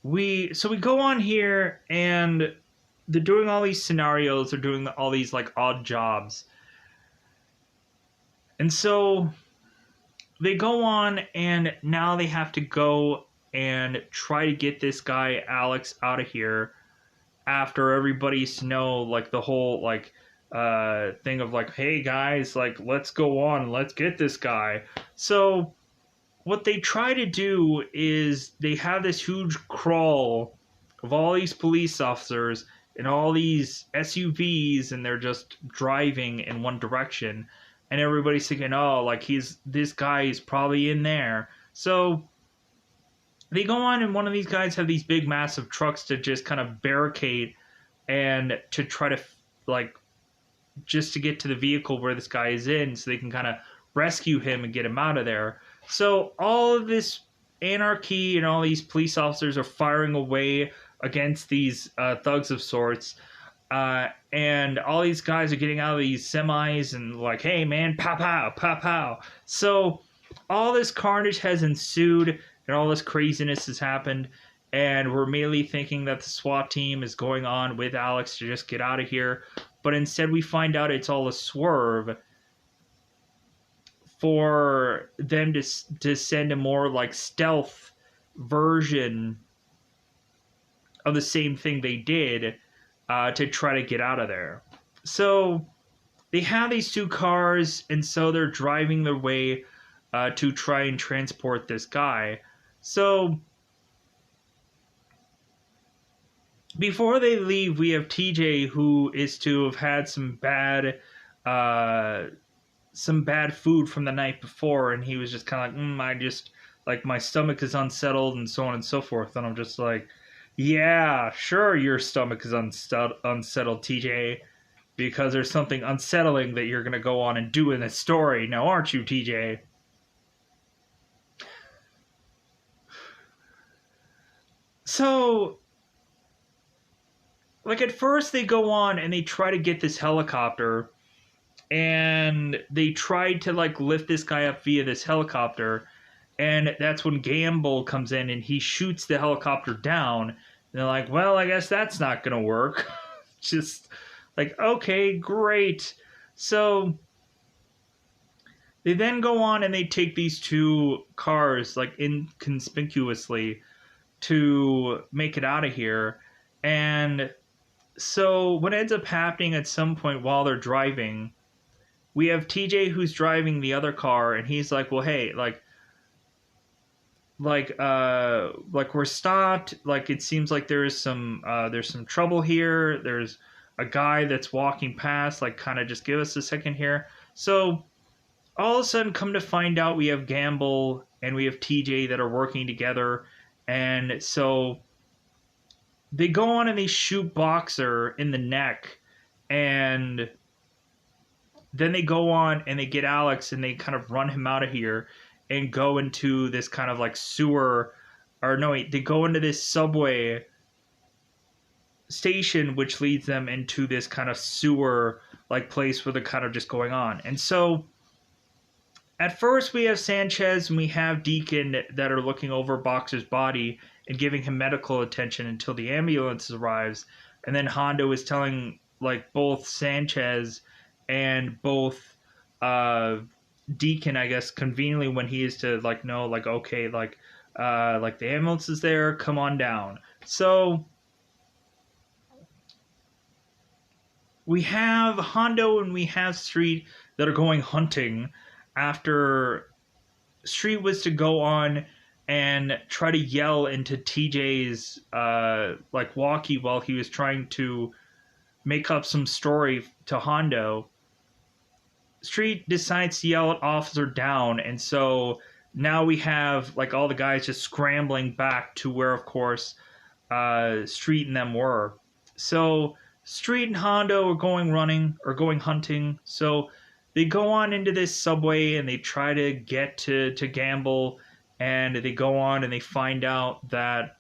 we go on here and they're doing all these scenarios, they're doing all these like odd jobs. And so they go on and now they have to go and try to get this guy Alex out of here after everybody's to know like the whole like thing of like, hey guys, like let's go on, let's get this guy. So what they try to do is they have this huge crawl of all these police officers and all these SUVs, and they're just driving in one direction, and everybody's thinking, oh, like this guy is probably in there. So they go on, and one of these guys have these big massive trucks to just kind of barricade and to try to like just to get to the vehicle where this guy is in so they can kind of rescue him and get him out of there. So all of this anarchy and all these police officers are firing away against these thugs of sorts, and all these guys are getting out of these semis and like, hey man, pow pow pow pow. So all this carnage has ensued and all this craziness has happened, and we're immediately thinking that the SWAT team is going on with Alex to just get out of here, but instead we find out it's all a swerve for them to send a more like stealth version of the same thing they did to try to get out of there. So they have these two cars, and so they're driving their way to try and transport this guy. So before they leave, we have TJ, who is to have had some bad food from the night before, and he was just kind of like, I just like my stomach is unsettled and so on and so forth. And I'm just like, yeah, sure, your stomach is unsettled, TJ, because there's something unsettling that you're gonna go on and do in this story, now aren't you, TJ? So, like, at first they go on and they try to get this helicopter, and they tried to, like, lift this guy up via this helicopter, and that's when Gamble comes in and he shoots the helicopter down, and they're like, well, I guess that's not gonna work. Just, like, okay, great. So, they then go on and they take these two cars, like, inconspicuously to make it out of here. And so what ends up happening at some point while they're driving, we have TJ who's driving the other car, and he's like, well, hey, like we're stopped, like it seems like there's some trouble here, there's a guy that's walking past, like kind of just give us a second here. So all of a sudden, come to find out, we have Gamble and we have TJ that are working together. And so they go on and they shoot Boxer in the neck, and then they go on and they get Alex and they kind of run him out of here and go into this kind of like sewer, or no, wait, they go into this subway station, which leads them into this kind of sewer like place where they're kind of just going on. And so at first we have Sanchez and we have Deacon that are looking over Boxer's body and giving him medical attention until the ambulance arrives. And then Hondo is telling like both Sanchez and both Deacon, I guess, conveniently when he is to like know like okay, like the ambulance is there, come on down. So we have Hondo and we have Street that are going hunting after Street was to go on and try to yell into TJ's like walkie while he was trying to make up some story to Hondo. Street decides to yell at Officer down, and so now we have like all the guys just scrambling back to where, of course, Street and them were. So Street and Hondo are going running or going hunting. So they go on into this subway and they try to get to Gamble, and they go on and they find out that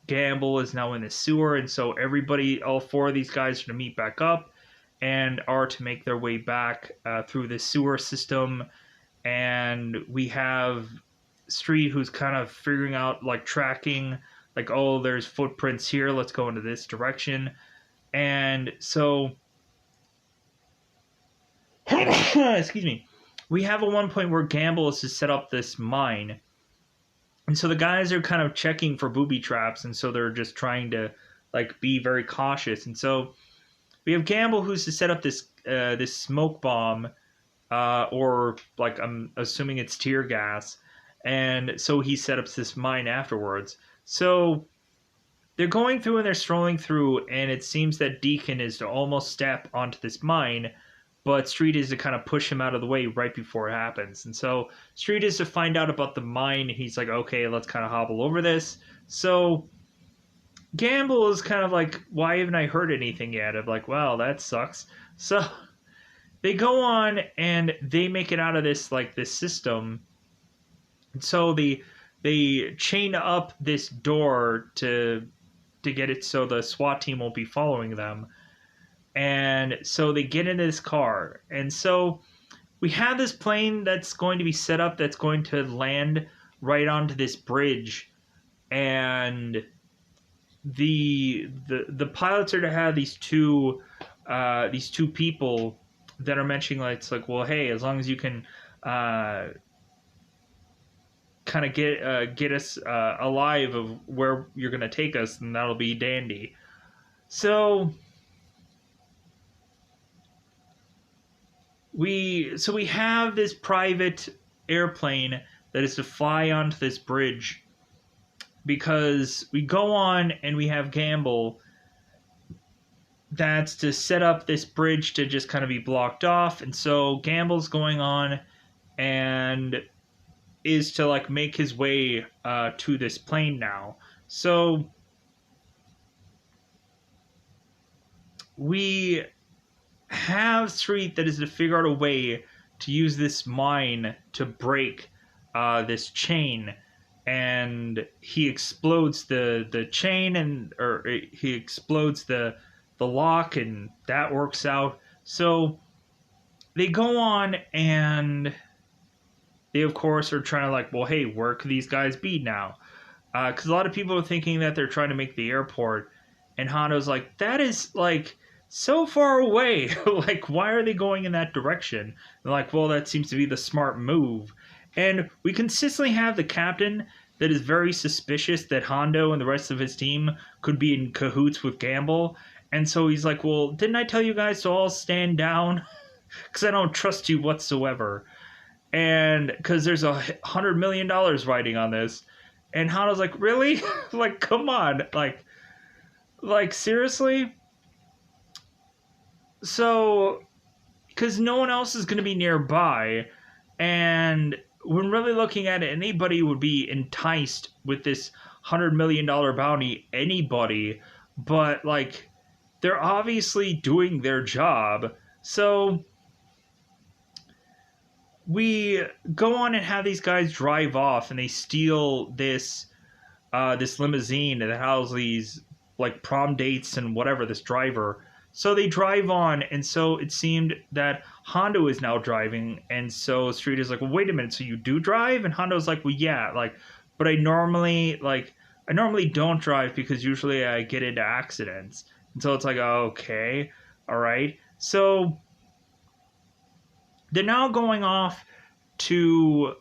Gamble is now in the sewer, and so everybody, all four of these guys, are to meet back up and are to make their way back through the sewer system. And we have Street who's kind of figuring out like tracking, like, oh, there's footprints here, let's go into this direction. And so excuse me, we have a one point where Gamble is to set up this mine, and so the guys are kind of checking for booby traps, and so they're just trying to like be very cautious. And so we have Gamble who's to set up this this smoke bomb, or like I'm assuming it's tear gas, and so he set up this mine afterwards. So they're going through and they're strolling through, and it seems that Deacon is to almost step onto this mine, but Street is to kind of push him out of the way right before it happens. And so Street is to find out about the mine. He's like, okay, let's kind of hobble over this. So Gamble is kind of like, why haven't I heard anything yet? I'm like, wow, that sucks. So they go on and they make it out of this like this system. And so they chain up this door to get it so the SWAT team won't be following them. And so they get into this car. And so we have this plane that's going to be set up that's going to land right onto this bridge. And the pilots are to have these two people that are mentioning like, it's like, well, hey, as long as you can kind of get us alive of where you're going to take us, then that'll be dandy. So we have this private airplane that is to fly onto this bridge, because we go on and we have Gamble that's to set up this bridge to just kind of be blocked off. And so Gamble's going on and is to like make his way to this plane now. So we have Street that is to figure out a way to use this mine to break this chain, and he explodes the chain, and or he explodes the lock, and that works out. So they go on and they of course are trying to like, well, hey, where could these guys be now? Because a lot of people are thinking that they're trying to make the airport, and Hondo's like, that is like so far away. Like, why are they going in that direction? They're like, well, that seems to be the smart move. And we consistently have the captain that is very suspicious that Hondo and the rest of his team could be in cahoots with Gamble. And so he's like, well, didn't I tell you guys to all stand down? Because I don't trust you whatsoever. And because there's $100 million riding on this. And Hondo's like, really? Like, come on. Like seriously? So, because no one else is going to be nearby, and when really looking at it, anybody would be enticed with this $100 million bounty, anybody, but like, they're obviously doing their job. So we go on and have these guys drive off, and they steal this limousine that houses these like prom dates and whatever, this driver. So they drive on, and so it seemed that Hondo is now driving, and so Street is like, "Well, wait a minute, so you do drive?" And Hondo's like, "Well, yeah, like, but I normally don't drive because usually I get into accidents." And so it's like, oh, okay, all right. So they're now going off to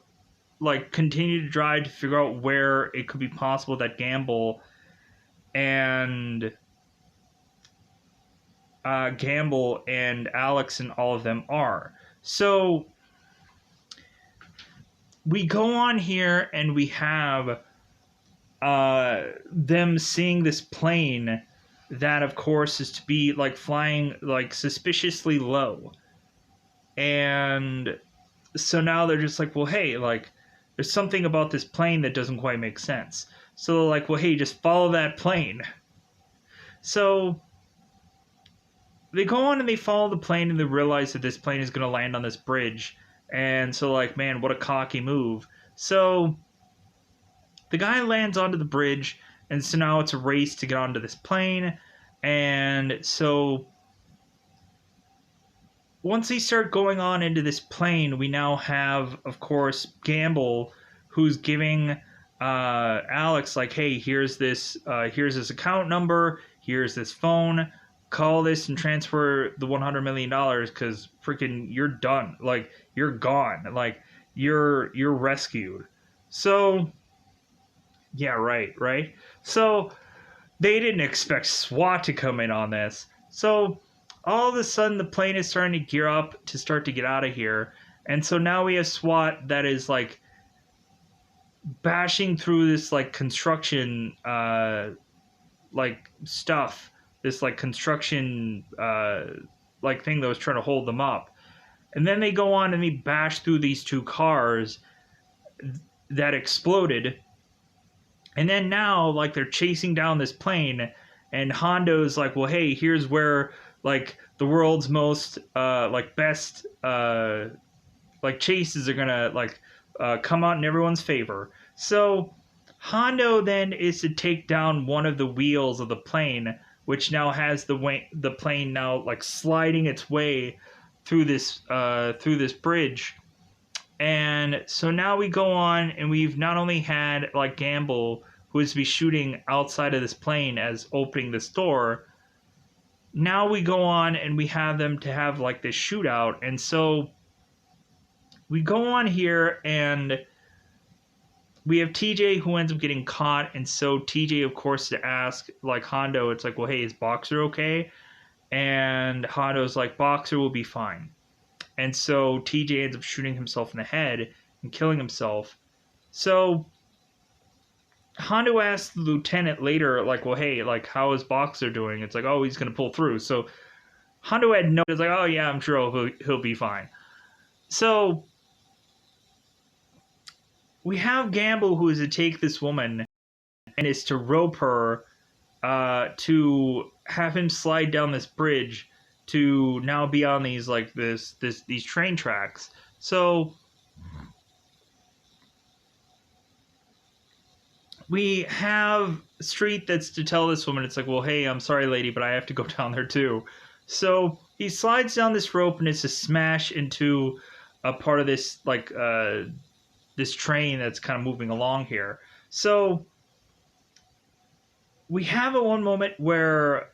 like continue to drive to figure out where it could be possible that and Gamble and Alex and all of them are. So we go on here and we have them seeing this plane that, of course, is to be like flying like suspiciously low. And so now they're just like, well, hey, like, there's something about this plane that doesn't quite make sense. So they're like, well, hey, just follow that plane. So they go on and they follow the plane and they realize that this plane is going to land on this bridge. And so, like, man, what a cocky move. So the guy lands onto the bridge, and so now it's a race to get onto this plane. And so once they start going on into this plane, we now have, of course, Gamble, who's giving Alex like, "Hey, here's this account number, here's this phone, call this and transfer the $100 million because freaking you're done, like you're gone, like you're rescued." So yeah, right. So they didn't expect SWAT to come in on this. So all of a sudden, the plane is starting to gear up to start to get out of here. And so now we have SWAT that is like bashing through this like construction like stuff, this like construction like thing that was trying to hold them up. And then they go on and they bash through these two cars that exploded. And then now, like, they're chasing down this plane, and Hondo's like, well, hey, here's where, like, the world's most, like, best, like, chases are gonna, like, come out in everyone's favor. So, Hondo then is to take down one of the wheels of the plane, which now has the plane now, like, sliding its way through this bridge. And so now we go on, and we've not only had like Gamble, who is to be shooting outside of this plane as opening this door. Now we go on and we have them to have like this shootout, and so we go on here and we have TJ who ends up getting caught, and so TJ, of course, to ask like Hondo, it's like, well, hey, is Boxer okay? And Hondo's like, Boxer will be fine. And so TJ ends up shooting himself in the head and killing himself. So Hondo asks the lieutenant later, like, well, hey, like, how is Boxer doing? It's like, oh, he's going to pull through. So Hondo had no, it's like, oh, yeah, I'm sure he'll be fine. So we have Gamble, who is to take this woman and is to rope her to have him slide down this bridge to now be on these like these train tracks. So we have Street that's to tell this woman, it's like, well, hey, I'm sorry, lady, but I have to go down there too. So he slides down this rope and it's a smash into a part of this like this train that's kind of moving along here. So we have a one moment where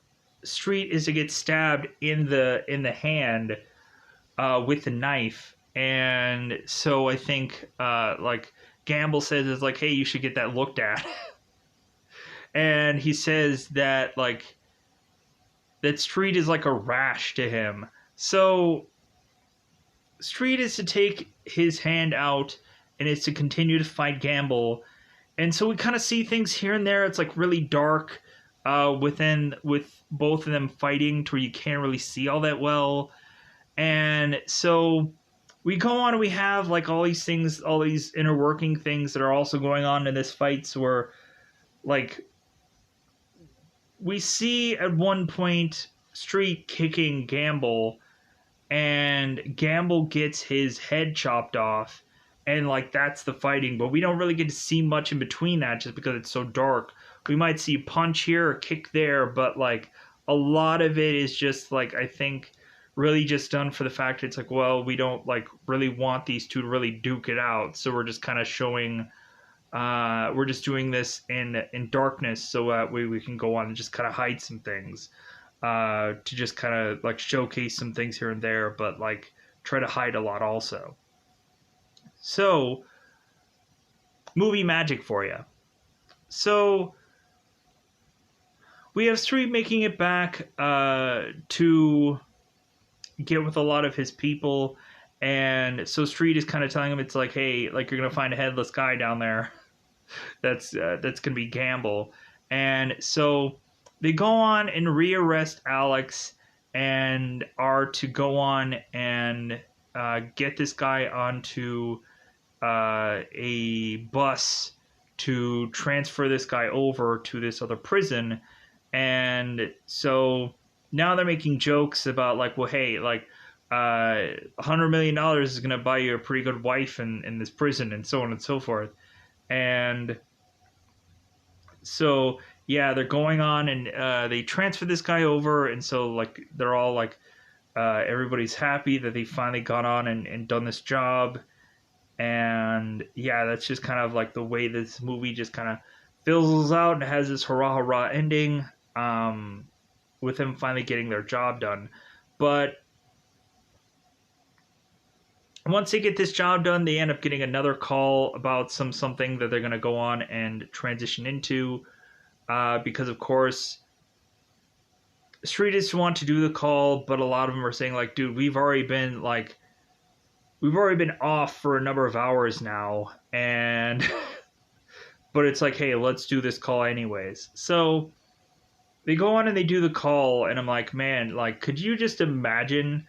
Street is to get stabbed in the hand with a knife, and so I think like Gamble says is like, hey, you should get that looked at, and he says that like that Street is like a rash to him. So Street is to take his hand out and is to continue to fight Gamble. And so we kind of see things here and there. It's like really dark with both of them fighting to where you can't really see all that well. And so we go on and we have like all these things, all these inner working things that are also going on in this fight. So we're like, we see at one point Street kicking Gamble, and Gamble gets his head chopped off, and like that's the fighting. But we don't really get to see much in between that just because it's so dark. We might see a punch here or kick there, but like a lot of it is just like I think really just done for the fact it's like, well, we don't like really want these two to really duke it out, so we're just kind of showing we're just doing this in darkness so that way we can go on and just kind of hide some things, to just kind of like showcase some things here and there, but like try to hide a lot also. So, movie magic for you. So, we have Street making it back to get with a lot of his people. And so Street is kind of telling him, it's like, hey, like you're gonna find a headless guy down there. That's gonna be Gamble. And so they go on and rearrest Alex and are to go on and get this guy onto a bus to transfer this guy over to this other prison. And so now they're making jokes about like, well, hey, like $100 million is going to buy you a pretty good wife in this prison, and so on and so forth. And so yeah, they're going on and they transfer this guy over, and so like they're all like everybody's happy that they finally got on and done this job. And yeah, that's just kind of like the way this movie just kind of fizzles out and has this hurrah hurrah ending, with them finally getting their job done. But once they get this job done, they end up getting another call about something that they're going to go on and transition into, because of course Streetists want to do the call, but a lot of them are saying like, dude, we've already been off for a number of hours now, and but it's like, hey, let's do this call anyways. So they go on and they do the call, and I'm like, man, like, could you just imagine?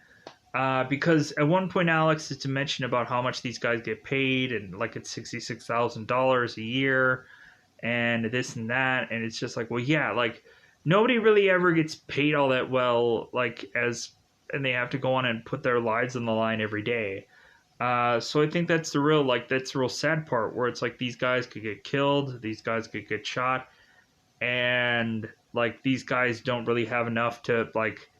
Because at one point, Alex is to mention about how much these guys get paid, and like it's $66,000 a year, and this and that, and it's just like, well, yeah, like nobody really ever gets paid all that well, like as, and they have to go on and put their lives on the line every day. So I think that's the real sad part where it's like these guys could get killed, these guys could get shot, and like these guys don't really have enough to like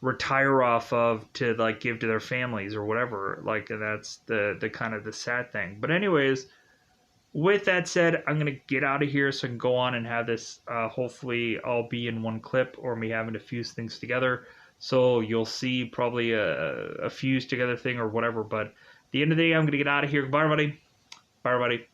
retire off of to like give to their families or whatever. Like that's the kind of the sad thing. But anyways, with that said, I'm gonna get out of here so I can go on and have this hopefully all be in one clip, or me having to fuse things together. So you'll see probably a fuse together thing or whatever. But at the end of the day, I'm gonna get out of here. Bye, everybody. Bye, everybody.